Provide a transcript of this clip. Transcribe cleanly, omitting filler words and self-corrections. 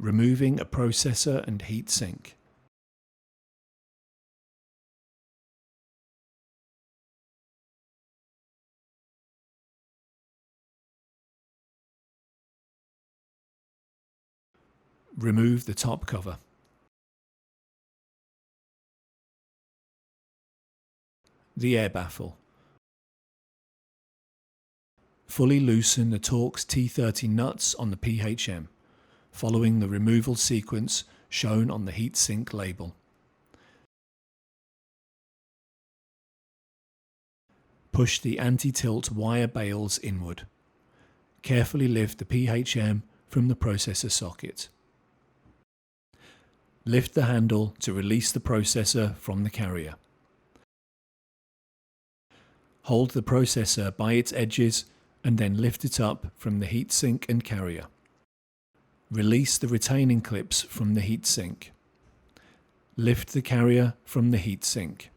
removing a processor and heatsink. Remove the top cover. The air baffle. Fully loosen the Torx T30 nuts on the PHM, following the removal sequence shown on the heatsink label. Push the anti-tilt wire bales inward. Carefully lift the PHM from the processor socket. Lift the handle to release the processor from the carrier. Hold the processor by its edges and then lift it up from the heatsink and carrier. Release the retaining clips from the heatsink. Lift the carrier from the heatsink.